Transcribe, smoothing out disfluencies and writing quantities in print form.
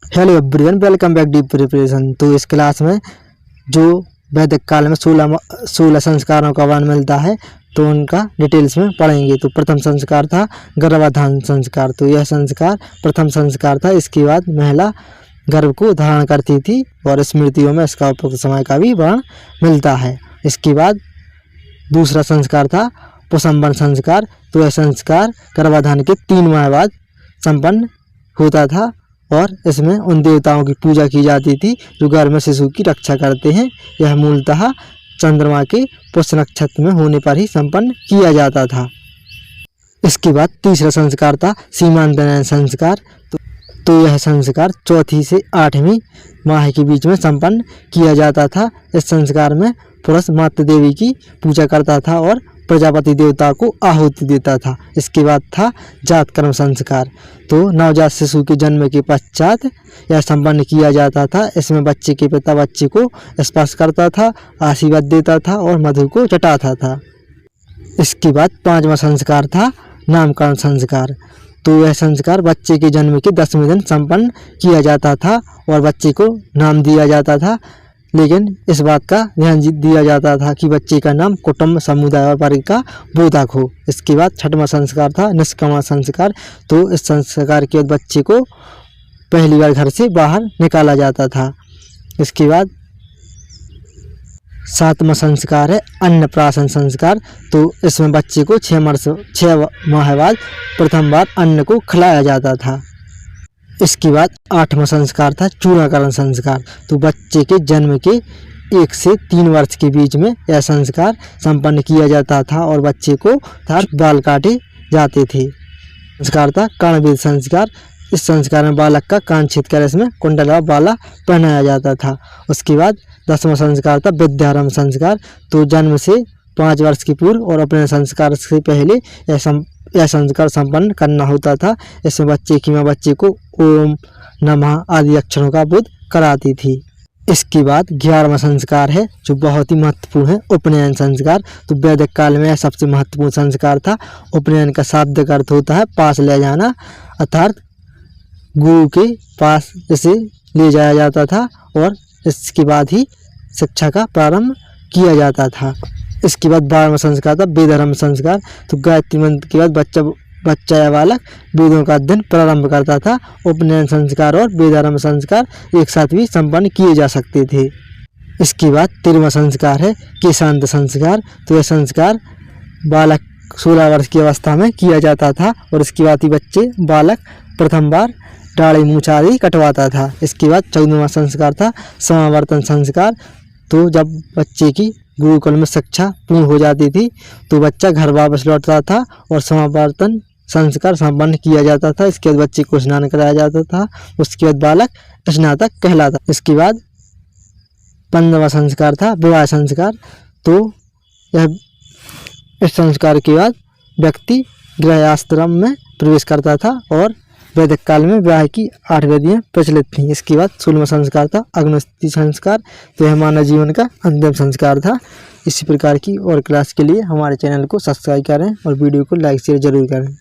Hello everyone, welcome back deep preparation. तो इस class में जो वैदिक काल में 16 संस्कारों का वर्णन मिलता है तो उनका डिटेल्स में पढ़ेंगे। तो प्रथम संस्कार था गर्भाधान संस्कार। तो यह संस्कार प्रथम संस्कार था। इसके बाद महिला गर्भ को धारण करती थी और स्मृतियों में इसका उपयुक्त समय का भी वर्णन मिलता है। इसके बाद दूसरा संस्कार था पुंसवन संस्कार। तो यह संस्कार गर्भाधान के 3 माह बाद संपन्न होता था और इसमें उन देवताओं की पूजा की जाती थी जो गर्भ में शिशु की रक्षा करते हैं। यह मूलतः चंद्रमा के पुष्य नक्षत्र में होने पर ही संपन्न किया जाता था। इसके बाद तीसरा संस्कार था सीमांतरण संस्कार। तो यह संस्कार 4वीं से 8वीं माह के बीच में संपन्न किया जाता था। इस संस्कार में पुरुष मातृ देवी की पूजा करता था और प्रजापति देवता को आहुति देता था। इसके बाद था जातकर्म संस्कार। तो नवजात शिशु के जन्म के पश्चात यह संपन्न किया जाता था। इसमें बच्चे के पिता बच्चे को स्पर्श करता था, आशीर्वाद देता था और मधु को चटाता था। इसके बाद 5वां संस्कार था नामकरण संस्कार। तो यह संस्कार बच्चे के जन्म के 10वें दिन संपन्न किया जाता था और बच्चे को नाम दिया जाता था, लेकिन इस बात का ध्यान दिया जाता था कि बच्चे का नाम कुटुंब, समुदाय और वर्ग का बोधक हो। इसके बाद 6वां संस्कार था निष्क्रमण संस्कार। तो इस संस्कार के बाद बच्चे को पहली बार घर से बाहर निकाला जाता था। इसके बाद 7वां संस्कार है अन्नप्राशन संस्कार। तो इसमें बच्चे को 6 माह बाद प्रथम बार अन्न को खिलाया जाता था। इसके बाद 8वां संस्कार था चूड़ाकरण संस्कार। तो बच्चे के जन्म के 1 से 3 वर्ष के बीच में यह संस्कार संपन्न किया जाता था और बच्चे को बाल काटे जाते थे। संस्कार था कर्णवेध संस्कार। इस संस्कार में बालक का कान छेद कर इसमें कुंडल व बाला पहनाया जाता था। उसके बाद 10वां संस्कार था विद्यारंभ संस्कार। तो जन्म से 5 वर्ष की पूर्व और अपने संस्कार से पहले यह संस्कार संपन्न करना होता था। इसमें बच्चे की माँ बच्चे को ओम नमः आदि अक्षरों का बोध कराती थी। इसके बाद 11वां संस्कार है जो बहुत ही महत्वपूर्ण है उपनयन संस्कार। तो वैदिक काल में यह सबसे महत्वपूर्ण संस्कार था। उपनयन का शाब्दिक अर्थ होता है पास ले जाना, अर्थात गुरु के पास इसे ले जाया जाता था और इसके बाद ही शिक्षा का प्रारंभ किया जाता था। इसके बाद 12वां संस्कार था वेदारंभ संस्कार। तो गायत्री मंत्र के बाद बच्चा या बालक वेदों का अध्ययन प्रारंभ करता था। उपनयन संस्कार और वेदारंभ संस्कार एक साथ भी संपन्न किए जा सकते थे। इसके बाद 13वां संस्कार है केशांत संस्कार। तो यह संस्कार बालक 16 वर्ष की अवस्था में किया जाता था और इसके बाद ही बालक प्रथम बार दाढ़ी मूंछ आदि कटवाता था। इसके बाद 14वां संस्कार था समावर्तन संस्कार। तो जब बच्चे की गुरुकुल में शिक्षा पूर्ण हो जाती थी तो बच्चा घर वापस लौटता था और समावर्तन संस्कार संपन्न किया जाता था। इसके बाद बच्चे को स्नान कराया जाता था। उसके बाद बालक स्नातक कहलाता। इसके बाद 15वां संस्कार था विवाह संस्कार। तो इस संस्कार के बाद व्यक्ति गृहस्थाश्रम में प्रवेश करता था और वैदिक काल में विवाह की 8 विधियाँ प्रचलित थीं। इसके बाद 16वां संस्कार था अग्निहोत्री संस्कार। तो यह मानव जीवन का अंतिम संस्कार था। इसी प्रकार की और क्लास के लिए हमारे चैनल को सब्सक्राइब करें और वीडियो को लाइक शेयर जरूर करें।